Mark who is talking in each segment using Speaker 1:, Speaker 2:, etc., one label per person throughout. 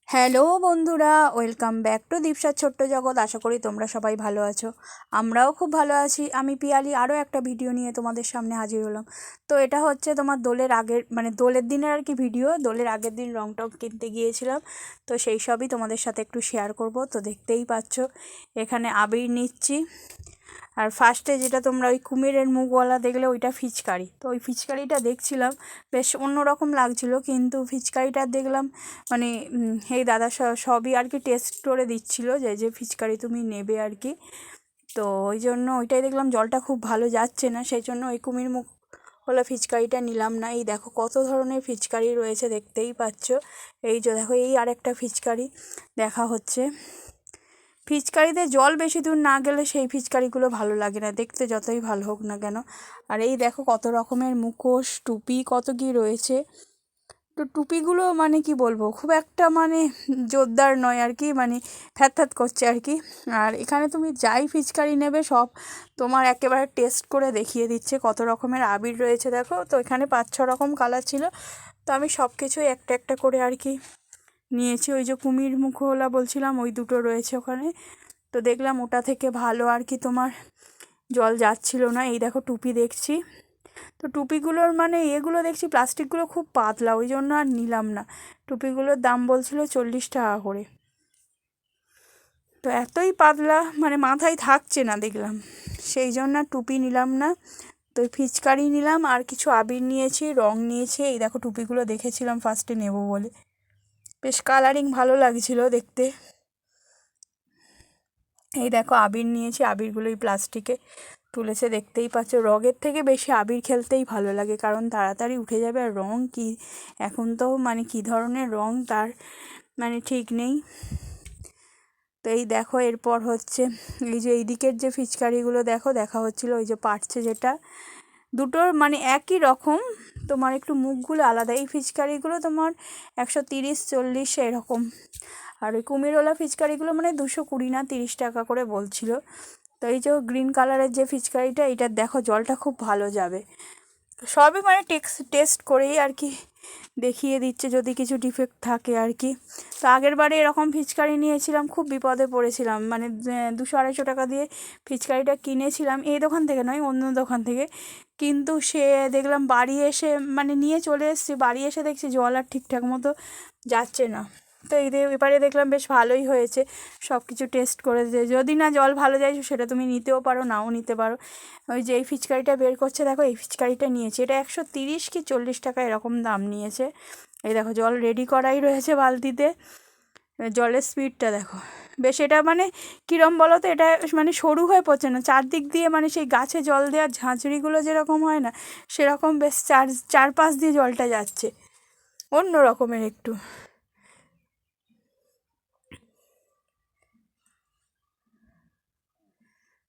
Speaker 1: Hello বন্ধুরা, welcome back to দীপসার ছোট্ট জগৎ। আশা করি তোমরা সবাই ভালো আছো। আমরাও খুব ভালো আছি। আমি পিয়ালি আরও একটা ভিডিও নিয়ে তোমাদের সামনে হাজির হলাম। তো এটা হচ্ছে তোমার দোলের আগের দোলের দিনের আর কি ভিডিও। দোলের আগের দিন রং টং কিনতে গিয়েছিলাম, তো সেই সবই তোমাদের সাথে একটু শেয়ার করব। তো দেখতেই পাচ্ছ এখানে আবির নিচ্ছি। আর ফার্স্টে যেটা তোমরা ওই কুমিরের মুখওয়ালা দেখলে ওইটা ফিচকারি। তো ওই ফিচকারিটা দেখছিলাম, বেশ অন্যরকম লাগছিল, কিন্তু ফিচকারিটা দেখলাম মানে এই দাদা সবই আর কি টেস্ট করে দিচ্ছিলো যে যে ফিচকারি তুমি নেবে আর কি। তো ওই জন্য ওইটাই দেখলাম জলটা খুব ভালো যাচ্ছে না, সেই জন্য ওই কুমির মুখ ওলা ফিচকারিটা নিলাম না। এই দেখো কত ধরনের ফিচকারি রয়েছে, দেখতেই পাচ্ছ। এই যে দেখো এই আরেকটা ফিচকারি দেখা হচ্ছে। ফিচকারিতে জল বেশি দূর না গেলে সেই ফিচকারিগুলো ভালো লাগে না দেখতে, যতই ভালো হোক না কেন। আর এই দেখো কত রকমের মুখোশ, টুপি, কত কি রয়েছে। তো টুপিগুলো মানে কি বলবো, খুব একটা মানে জোরদার নয় আর কি, মানে ফ্যাত ফ্যাত করছে আর কি। আর এখানে তুমি যাই ফিচকারি নেবে সব তোমার একেবারে টেস্ট করে দেখিয়ে দিচ্ছে কত রকমের আবির রয়েছে। দেখো তো এখানে 5-6 রকম কালার ছিল, তো আমি সব কিছুই একটা একটা করে আর কি নিয়েছি। ওই যে কুমির মুখওয়ালা বলছিলাম, ওই দুটো রয়েছে ওখানে। তো দেখলাম ওটা থেকে ভালো আর কি তোমার জল যাচ্ছিল না। এই দেখো টুপি দেখছি, তো টুপিগুলোর মানে এগুলো দেখছি প্লাস্টিকগুলো খুব পাতলা, ওই জন্য আর নিলাম না। টুপিগুলোর দাম বলছিল 40 টাকা করে। তো এতই পাতলা মানে মাথায় থাকছে না দেখলাম, সেই জন্য টুপি নিলাম না। তো ফিচকারি নিলাম আর কিছু আবির নিয়েছি, রং নিয়েছি। এই দেখো টুপিগুলো দেখেছিলাম ফার্স্টে নেব বলে, বেশ কালারিং ভালো লাগছিল দেখতে। এই দেখো আবির নিয়েছি, আবিরগুলো এই প্লাস্টিকে তুলেছে দেখতেই পাচ্ছ। রঙের থেকে বেশি আবির খেলতেই ভালো লাগে, কারণ তাড়াতাড়ি উঠে যাবে। আর রং কি এখন তো মানে কি ধরনের রং তার মানে ঠিক নেই। তো এই দেখো এরপর হচ্ছে এই যে এই দিকের যে ফিচকারিগুলো দেখো দেখা হচ্ছিলো, ওই যে পাটছে যেটা, দুটোর মানে একই রকম, তোমার একটু মুখগুলো আলাদা। এই ফিচকারিগুলো তোমার 130-40 এরকম, আর ওই কুমিরওয়ালা ফিচকারিগুলো মানে 220 না 30 টাকা করে বলছিল। তো এই যে গ্রিন কালারের যে ফিচকারিটা, এইটার দেখো জলটা খুব ভালো যাবে। সবই মানে টেস্ট করেই আর কি দেখিয়ে দিচ্ছে যদি কিছু ডিফেক্ট থাকে আর কি। তো আগের বারে এরকম ফিচকারি নিয়েছিলাম, খুব বিপদে পড়েছিলাম, মানে 200-250 টাকা দিয়ে ফিচকারিটা কিনেছিলাম, এই দোকান থেকে নয় অন্য দোকান থেকে। কিন্তু সে দেখলাম বাড়ি এসে মানে নিয়ে চলে এসেছি, বাড়ি এসে দেখছি জল আর ঠিকঠাক মতো যাচ্ছে না। তো এবারে দেখলাম বেশ ভালোই হয়েছে, সব কিছু টেস্ট করে যদি না জল ভালো যায় সেটা তুমি নিতেও পারো, নাও নিতে পারো। ওই যে এই ফিচকারিটা বের করছে দেখো, এই ফিচকারিটা নিয়েছি, এটা 130 কি 40 টাকা এরকম দাম নিয়েছে। এই দেখো জল রেডি করাই রয়েছে বালতিতে। জলের স্পিডটা দেখো বেশ, এটা মানে কীরম বলো তো, এটা মানে সরু হয়ে পড়ছে না, চারদিক দিয়ে মানে সেই গাছে জল দেওয়ার ঝাঁঝরিগুলো যেরকম হয় না, সেরকম বেশ চারপাশ দিয়ে জলটা যাচ্ছে, অন্য রকমের একটু।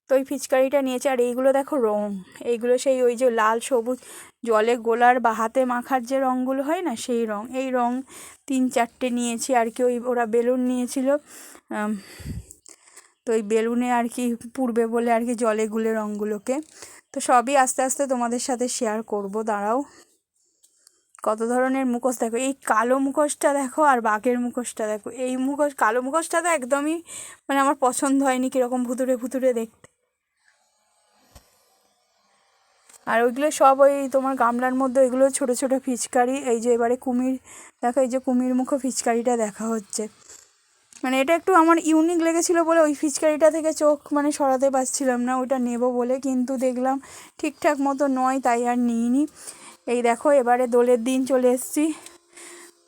Speaker 1: তো ওই ফিচকারিটা নিয়েছে। আর এইগুলো দেখো রং, এইগুলো সেই ওই যে লাল সবুজ জলে গোলার বা হাতে মাখার যে রঙগুলো হয় না, সেই রং। এই রং 3-4টে নিয়েছি আর কি। ওরা বেলুন নিয়েছিল, তো ওই বেলুনে আর কি পুড়বে বলে আর কি জলে গুলে রঙগুলোকে। তো সবই আস্তে আস্তে তোমাদের সাথে শেয়ার করব, দাঁড়াও। কত ধরনের মুখোশ দেখো, এই কালো মুখোশটা দেখো আর বাঘের মুখোশটা দেখো। এই কালো মুখোশটা তো একদমই মানে আমার পছন্দ হয়নি, কীরকম ভুতুরে ভুতুরে দেখতে। আর ওইগুলো সব ওই তোমার গামলার মধ্যে, ওইগুলো ছোট ছোট ফিচকারি। এই যে এবারে কুমির দেখো, এই যে কুমির মুখো ফিচকারিটা দেখা হচ্ছে, মানে এটা একটু আমার ইউনিক লেগেছিলো বলে ওই ফিচকারিটা থেকে চোখ মানে সরাতে পারছিলাম না, ওইটা নেব বলে, কিন্তু দেখলাম ঠিকঠাক মতো নয়, তাই আর নিইনি। এই দেখো এবারে দোলের দিন চলে এসেছি,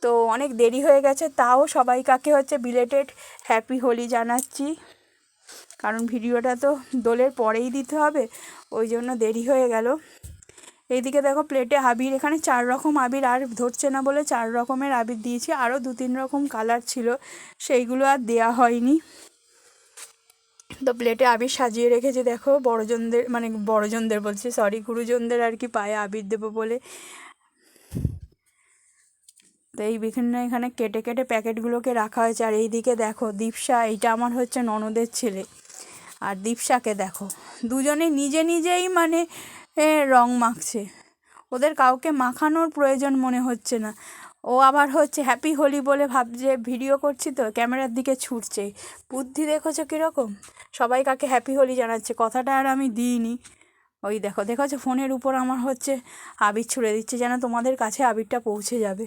Speaker 1: তো অনেক দেরি হয়ে গেছে, তাও সবাই কাকে হচ্ছে বিলেটেড হ্যাপি হোলি জানাচ্ছি, কারণ ভিডিওটা তো দোলের পরেই দিতে হবে, ওই জন্য দেরি হয়ে গেল। এইদিকে দেখো প্লেটে আবির, এখানে 4 রকম আবির, আর ধরছে না বলে 4 রকমের আবির দিয়েছি। আরও 2-3 রকম কালার ছিল, সেইগুলো আর দেয়া হয়নি। তো প্লেটে আবির সাজিয়ে রেখেছি দেখো, বড়জনদের মানে বড়জনদের বলছি, সরি গুরুজনদের আর কি পায়ে আবির দেবো বলে। তো এই বিভিন্ন এখানে কেটে কেটে প্যাকেটগুলোকে রাখা হয়েছে। আর এইদিকে দেখো দীপশা, এইটা আমার হচ্ছে ননদের ছেলে, আর দীপশাকে দেখো দুজনে নিজে নিজেই মানে রং মাখছে, ওদের কাউকে মাখানোর প্রয়োজন মনে হচ্ছে না। ও আবার হচ্ছে হ্যাপি হোলি বলে ভাবছে ভিডিও করছি তো ক্যামেরার দিকে ছুটছে। বুদ্ধি দেখেছো কীরকম, সবাই কাকে হ্যাপি হোলি জানাচ্ছে, কথাটা আর আমি দিইনি। ওই দেখো দেখেছো ফোনের উপর আমার হচ্ছে আবির ছুঁড়ে দিচ্ছে যেন তোমাদের কাছে আবিরটা পৌঁছে যাবে।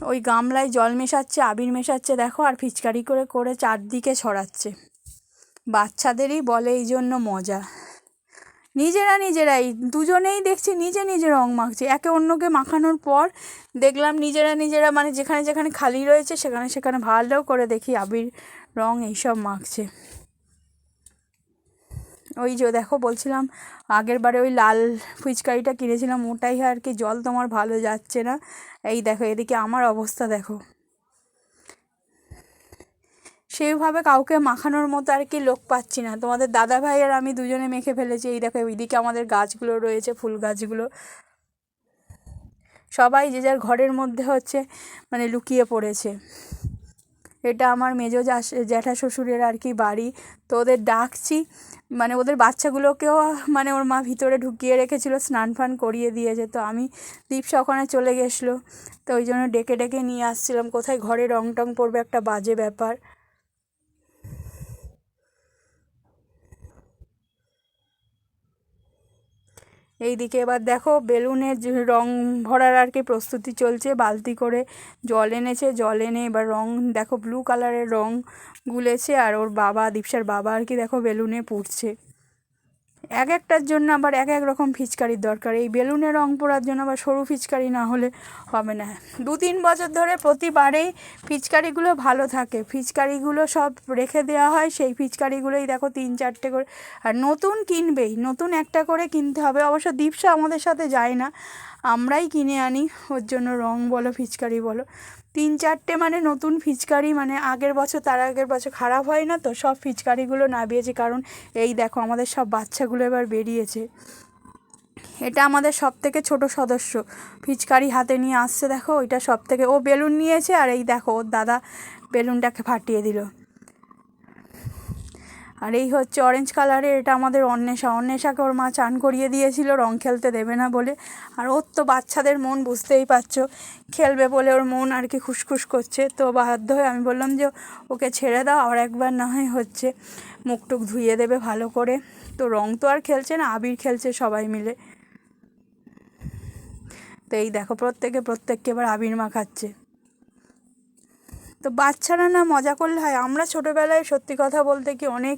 Speaker 1: ওই গামলায় জল মেশাচ্ছে, আবির মেশাচ্ছে দেখো, আর ফিচকারি করে করে চারদিকে ছড়াচ্ছে। বাচ্চাদেরই বলে এই জন্য মজা। নিজেরাই দুজনেই দেখছি নিজে নিজে রং মাখছে, একে অন্যকে মাখানোর পর দেখলাম নিজেরা মানে যেখানে যেখানে খালি রয়েছে সেখানে সেখানে ভালো করে দেখি আবির রং এইসব মাখছে। ওই যে দেখো বলছিলাম আগের বারে ওই লাল ফুচকারিটা কিনেছিলাম, ওটাই আর কি জল তোমার ভালো যাচ্ছে না। এই দেখো এদিকে আমার অবস্থা দেখো, সেইভাবে কাউকে মাখানোর মতো আর কি লোক পাচ্ছি না। তোমাদের দাদা ভাই আর আমি দুজনে মেখে ফেলেছি। এই দেখো ওইদিকে আমাদের গাছগুলো রয়েছে, ফুল গাছগুলো, সবাই যে যার ঘরের মধ্যে হচ্ছে মানে লুকিয়ে পড়েছে। এটা আমার মেজো জ্যাঠা শ্বশুরের আর কি বাড়ি। তো ওদের ডাকছি, মানে ওদের বাচ্চাগুলোকেও মানে ওর মা ভিতরে ঢুকিয়ে রেখেছিল, স্নান ফান করিয়ে দিয়েছে। তো আমি দীপশা ওখানে চলে গেছিলো, তো ওই জন্য ডেকে ডেকে নিয়ে আসছিলাম। কোথায় ঘরে রং টং পড়বে, একটা বাজে ব্যাপার। এইদিকে এবার দেখো বেলুনের রং ভরার আর কি প্রস্তুতি চলছে, বালতি করে জল এনেছে, জল এনে এবার রং দেখো ব্লু কালারের রং গুলেছে, আর ওর বাবা দীপসার বাবা আর কি দেখো বেলুনে পুড়ছে। এক একটার জন্য আবার এক এক রকম ফিচকারির দরকার। এই বেলুনে রং পোড়ার জন্য আবার সরু ফিচকারি না হলে হবে না। 2-3 বছর ধরে প্রতিবারেই ফিচকারিগুলো ভালো থাকে, ফিচকারিগুলো সব রেখে দেওয়া হয়, সেই ফিচকারিগুলোই দেখো 3-4টে করে, আর নতুন কিনবেই, নতুন একটা করে কিনতে হবে। অবশ্য দীপসা আমাদের সাথে যায় না, আমরাই কিনে আনি ওর জন্য, রং বলো ফিচকারি বলো। 3-4টে মানে নতুন ফিচকারি, মানে আগের বছর তার আগের বছর খারাপ হয় না তো, সব ফিচকারিগুলো নামিয়েছে। কারণ এই দেখো আমাদের সব বাচ্চাগুলো এবার বেরিয়েছে। এটা আমাদের সব থেকে ছোটো সদস্য, ফিচকারি হাতে নিয়ে আসছে দেখো, ওইটা সব থেকে, ও বেলুন নিয়েছে, আর এই দেখো ওর দাদা বেলুনটাকে ফাটিয়ে দিল। আর এই হচ্ছে অরেঞ্জ কালারের, এটা আমাদের অন্বেষাকে ওর মা চান করিয়ে দিয়েছিল রং খেলতে দেবে না বলে। আর ওর তো বাচ্চাদের মন বুঝতেই পারছো, খেলবে বলে ওর মন আর কি খুশখুশ করছে। তো বাধ্য হয়ে আমি বললাম যে ওকে ছেড়ে দাও, আর একবার না হয় হচ্ছে মুখটুক ধুইয়ে দেবে ভালো করে। তো রং তো আর খেলছে না, আবির খেলছে সবাই মিলে। তো এই দেখো প্রত্যেককে এবার আবির মাখাচ্ছে। তো বাচ্চারা না মজা করলে হয়। আমরা ছোটোবেলায় সত্যি কথা বলতে কি অনেক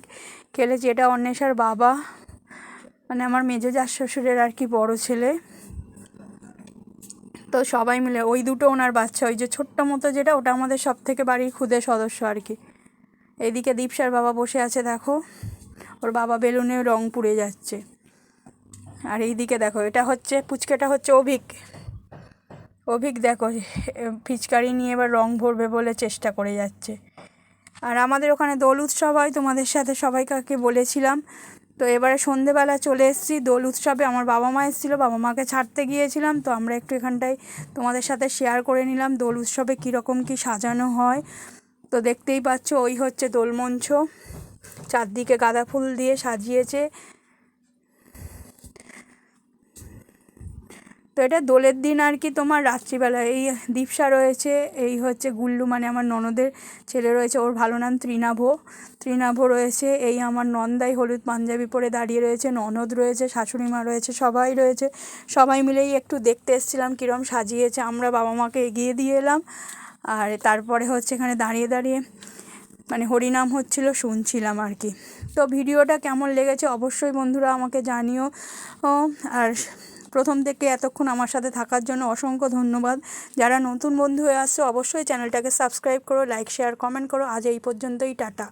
Speaker 1: খেলেছি। এটা অন্বেষার বাবা, মানে আমার মেজো শ্বশুরের আর কি বড় ছেলে। তো সবাই মিলে, ওই দুটো ওনার বাচ্চা, ওই যে ছোট্ট মতো যেটা, ওটা আমাদের সব থেকে বাড়ির ক্ষুদে সদস্য আর কি। এইদিকে দীপসার বাবা বসে আছে দেখো, ওর বাবা বেলুনে রং পুড়ে যাচ্ছে। আর এইদিকে দেখো এটা হচ্ছে পুচকেটা হচ্ছে অভিক দেখো ফিচকারি নিয়ে এবার রং ভরবে বলে চেষ্টা করে যাচ্ছে। আর আমাদের ওখানে দোল উৎসব হয়, তোমাদের সাথে সবাইকে বলেছিলাম। তো এবারে সন্ধেবেলা চলে এসেছি দোল উৎসবে, আমার বাবা মা এসেছিলো, বাবা মাকে ছাড়তে গিয়েছিলাম। তো আমরা একটু এখানটায় তোমাদের সাথে শেয়ার করে নিলাম দোল উৎসবে কীরকম কী সাজানো হয়। তো দেখতেই পাচ্ছ ওই হচ্ছে দোলমঞ্চ, চারদিকে গাঁদা ফুল দিয়ে সাজিয়েছে। তো এটা দোলের দিন আর কি তোমার রাত্রিবেলা। এই দীপসা রয়েছে, এই হচ্ছে গুল্লু মানে আমার ননদের ছেলে রয়েছে, ওর ভালো নাম ত্রিনাভ রয়েছে। এই আমার নন্দাই হলুদ পাঞ্জাবি পরে দাঁড়িয়ে রয়েছে, ননদ রয়েছে, শাশুড়ি মা রয়েছে, সবাই রয়েছে। সবাই মিলেই একটু দেখতে এসেছিলাম কীরম সাজিয়েছে। আমরা বাবা মাকে এগিয়ে দিয়ে এলাম, আর তারপরে হচ্ছে এখানে দাঁড়িয়ে মানে হরিনাম হচ্ছিল, শুনছিলাম আর কি। তো ভিডিওটা কেমন লেগেছে অবশ্যই বন্ধুরা আমাকে জানিও। আর প্রথম থেকে এতক্ষণ আমার সাথে থাকার জন্য অসংখ্য ধন্যবাদ। যারা নতুন বন্ধু হয়ে আসছে অবশ্যই চ্যানেলটাকে সাবস্ক্রাইব করো, লাইক শেয়ার কমেন্ট করো। আজ এই পর্যন্তই, টাটা।